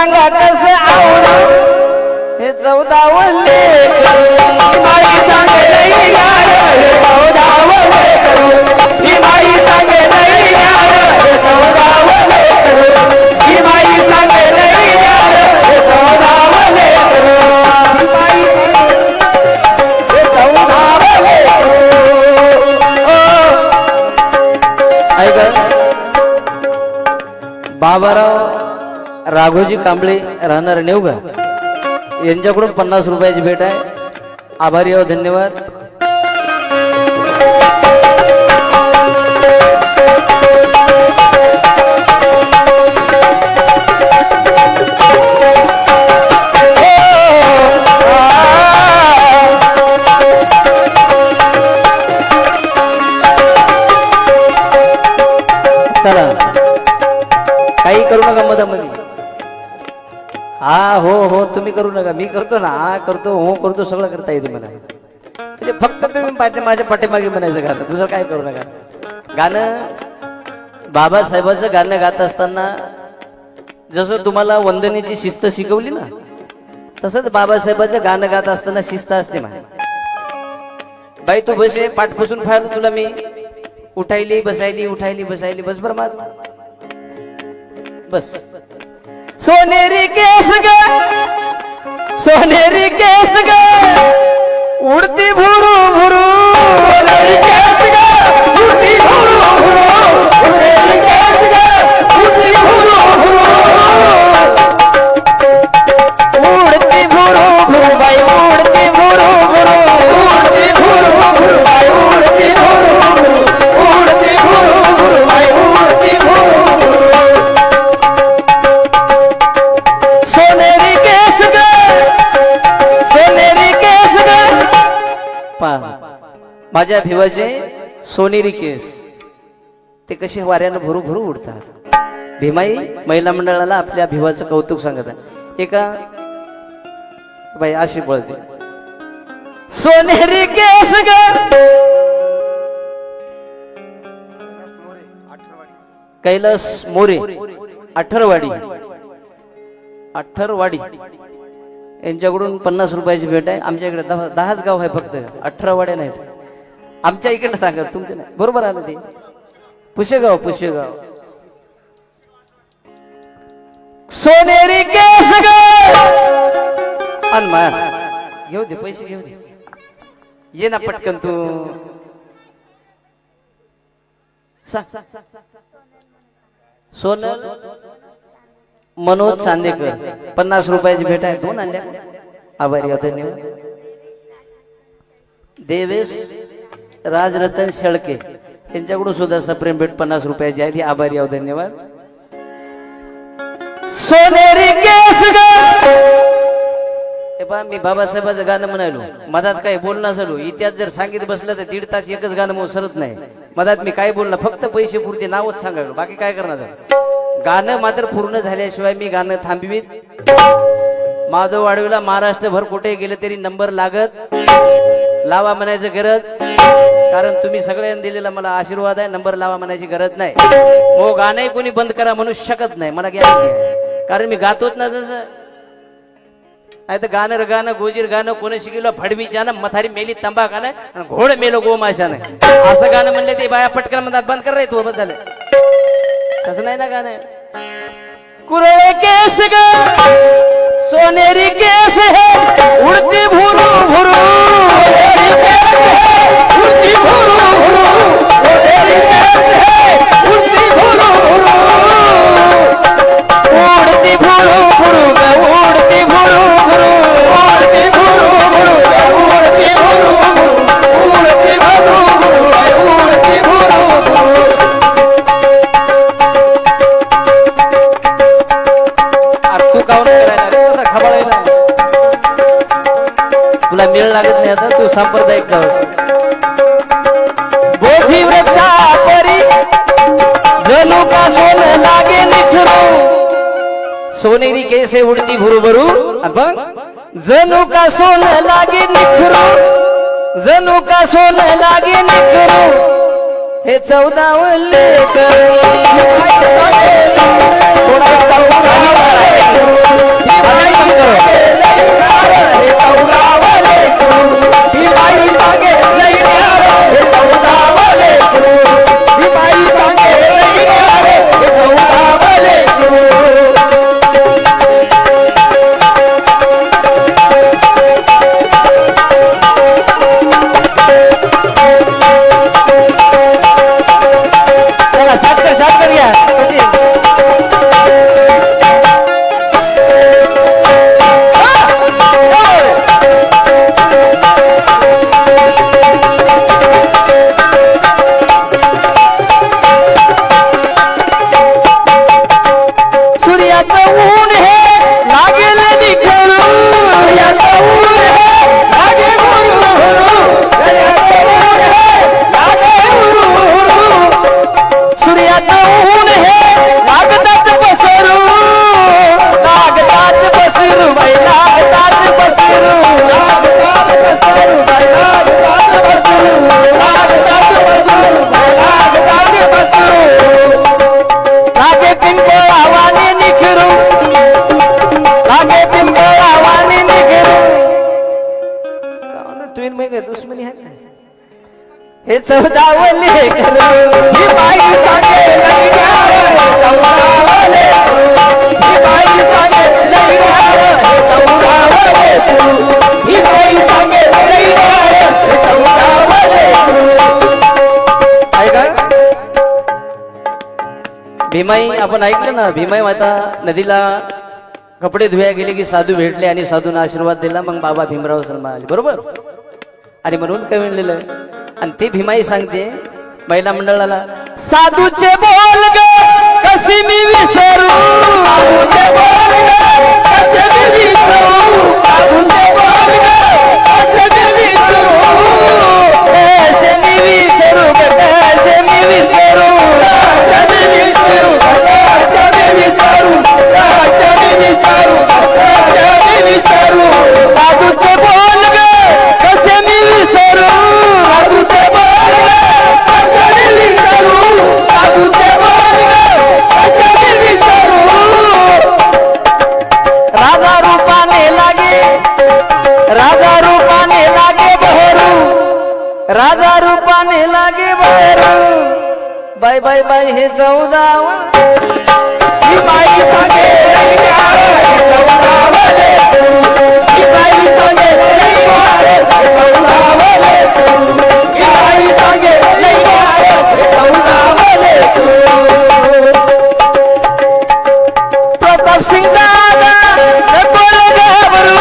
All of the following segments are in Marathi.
सांगा कसं आवरू हे 14 वल्ले माई सांगे नाही यार हे 14 वल्ले करू ही माई सांगे नाही यार हे 14 वल्ले करू ही माई सांगे नाही यार हे 14 वल्ले करू ही माई हे 14 वल्ले करू ऐक बाबाराव राघोजी कांबळे राहणार नेवगा यांच्याकडून 50 रुपयाची भेट आहे आभारी आहो धन्यवाद चला काही करू नका मधामध्ये हा हो हो तुम्ही करू नका मी करतो ना हा करतो हो करतो सगळं करता येते मला म्हणजे फक्त तुम्ही माझ्या पाठीमागे म्हणायचं गाणं दुसरं काय करू नका गाणं बाबासाहेबांचं गाणं गात असताना जसं तुम्हाला वंदनेची शिस्त शिकवली ना तसंच बाबासाहेबांचं गाणं गात असताना शिस्त असते माझ्या बाई तू बसे पाठपासून फार तुला मी उठायली बसायली उठायली बसायली बस बरं मार बस सोनेरी केस ग सोनेरी केस ग उडती भुरू भुरू सोनेरी केस ग उडती भुरू भुरू सोनेरी केस ग उडती भुरू भुरू उडती भुरू भुरू बाई उडती भुरू भुरू उडती भुरू भुरू बाई उडती भुरू भुरू उडती भुरू भुरू बाई उडती भुरू भुरू सोनेरी केस ग सोनेरी केस ग माझ्या भिवाचे सोनेरी केस ते कसे वाऱ्यानं भरू भरू उडतात भीमाई महिला मंडळाला आपल्या भिवाचं कौतुक सांगत आहे एका बाई अशी बोलते सोनेरी केस ग कैलास मोरे अठरवाडी यांच्याकडून 50 रुपयाची भेट आहे आमच्या इकडे 10च गाव आहे फक्त 18 वाड्या नाहीत आमच्या इकडे सांगा तुमच्या नाही बरोबर आलं ते पुशेगाव सोनेरी केस ग अनमान घेऊ दे पैसे घेऊ दे ये ना पटकन तू सोनल मनोज चांदेकर 50 रुपयाची भेट आहे 2 आणल्या आभारी धन्यवाद देवेश राजरतन शेळके यांच्याकडून सुद्धा सप्रेम भेट 50 रुपयाची आहे आभारी धन्यवाद सोनेरी केस ग मी बाबासाहेबांचं गाणं म्हणालो मधात काय बोलणं झालो इतिहास जर सांगितलं बसलं तर 1.5 तास एकच गाणं मग सरत नाही मधात मी काय बोलणं फक्त पैसे पुरते नावच सांगायला बाकी काय करणार गाणं मात्र पूर्ण झाल्याशिवाय मी गाणं थांबवीत माधव वाडवीला महाराष्ट्रभर कुठे गेले तरी नंबर लागत लावा म्हणायचं गरज कारण तुम्ही सगळ्यांनी दिलेला मला आशीर्वाद आहे नंबर लावा म्हणायची गरज नाही हो गाणंही कोणी बंद करा म्हणू शकत नाही मला कारण मी गातोच ना जसं आता गाणं गोजीर गाणं कोणी शिकवलं फडवीच्यानं मथारी मेली तंबाखानं घोड मेलो गोमाशानं असं गाणं म्हणले ते बाया पटकन म्हणतात बंद कर रे तू बस झालं तसं नाही ना गाणं कुरळे केस ग सोनेरी केस है उडती भुरू भुरू उडती भुरू भुरू सोनेरी केस है उडती भुरू भुरू उडती भुरू भुरू ग उडती भुरू भुरू उडती भुरू भुरू उडती भुरू भुरू उडती भुरू भुरू उडती भुरू भुरू तू काऊन करायला कसा खबरायला तुला मेळ लागत नाही आता तू सांप्रदायिक जावस बोधी वृक्षा परी जणू का सोन लागे निखरू सोनेरी केसे उडती भुरू भरू आपण जणू का सोन लागे निखरू जणू का सोन लागे निखरू हे 14 वल्ले हे 14 लेकरू ही बाई सांगे लई न्यार हे 14 लेकरू ही बाई सांगे लई न्यार हे 14 लेकरू ही बाई सांगे लई न्यार हे 14 लेकरू ऐका भीमाई आपण ऐकलं ना भीमाई माता नदीला कपडे धुया गेले की साधू भेटले आणि साधूंना आशीर्वाद दिला मग बाबा भीमराव शर्मा आले बरोबर आणि म्हणून काय म्हणलेलं आणि ते भीमाई सांगते महिला मंडळाला साधूचे बोल ग कशी मी विसरू साधूचे बोल ग कसे मी विसरू साधूचे बोल ग कसे मी विसरू कसे मी विसरू कसे मी विसरू कसे मी विसरू कसे मी विसरू कसे मी विसरू कसे मी विसरू साधूचे बोल ग कसे मी विसरू साधूचे बोल ग कसे मी विसरू साधूचे बोल ग कसे मी विसरू राजा रूपाने लागे बहरू राजा रूपाने लागे बहरू बाय बाय बाय हे 14 ही बाई सांगे लई न्यार हे 14 लेकरू ही बाई सांगे लई न्यार हे 14 लेकरू ही बाई सांगे लई न्यार हे 14 लेकरू प्रताप सिंग दादा नको रे घाबरू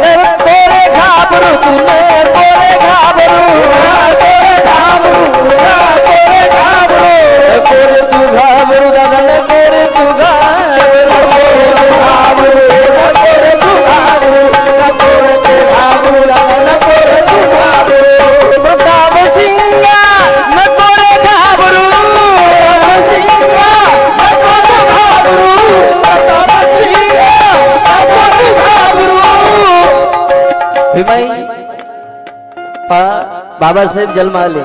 नको रे घाबरू तू नको रे घाबरू नको रे तू घाबरू दादा नको रे तू घाबरू प्रताप सिंगा नको रे घाबरू भीमाई बाबासाहेब जन्म आले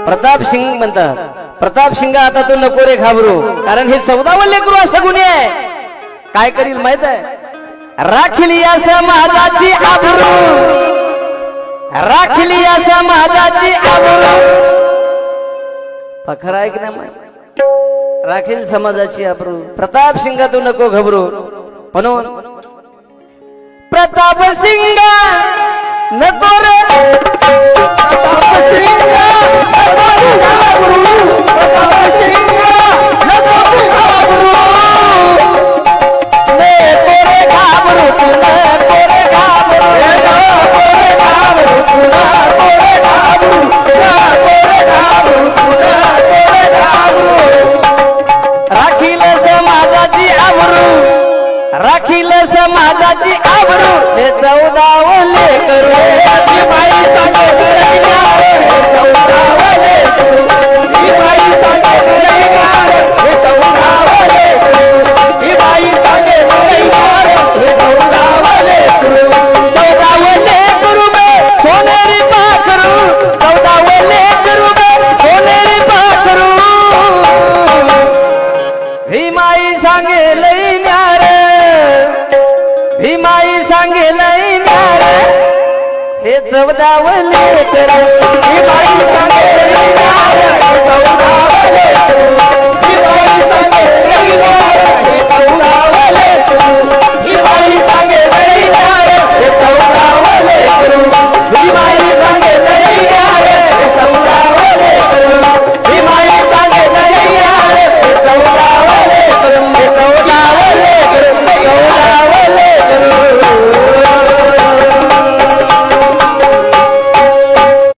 प्रताप सिंग म्हणतात प्रताप सिंगा आता तू नको रे घाबरू कारण हे 14 लेकरू असं गुन्हे आहे काय करील माहित आहे राखली या समाजाची आबरू राखली या समाजाची आबरू पखर आहे की नाही राखील समाजाची आबरू प्रताप सिंगा तू नको घाबरू म्हणून प्रताप सिंगा नको रे प्रताप सिंगा नको रे घाबरू प्रताप सिंगा नको रे घाबरू नको रे घाबरू तू नको रे घाबरू नको रे घाबरू तू नको रे घाबरू नको रे घाबरू तू नको रे घाबरू राखील समाजाची आबरू राखील समाजाची आबरू हे 14 लेकरू ही बाई सांगे लई न्यार हे 14 लेकरू ही बाई सांगे लई न्यार हे 14 लेकरू ही बाई सांगे लई न्यार हे 14 लेकरू 14 लेकरू में सोनेरी पाखरू 14 लेकरू में सोनेरी पाखरू भीमाई सांगे लई न्यार भीमाई सांगे लई न्यार हे 14 लेकरू ही बाई सांगे लई न्यार हे 14 लेकरू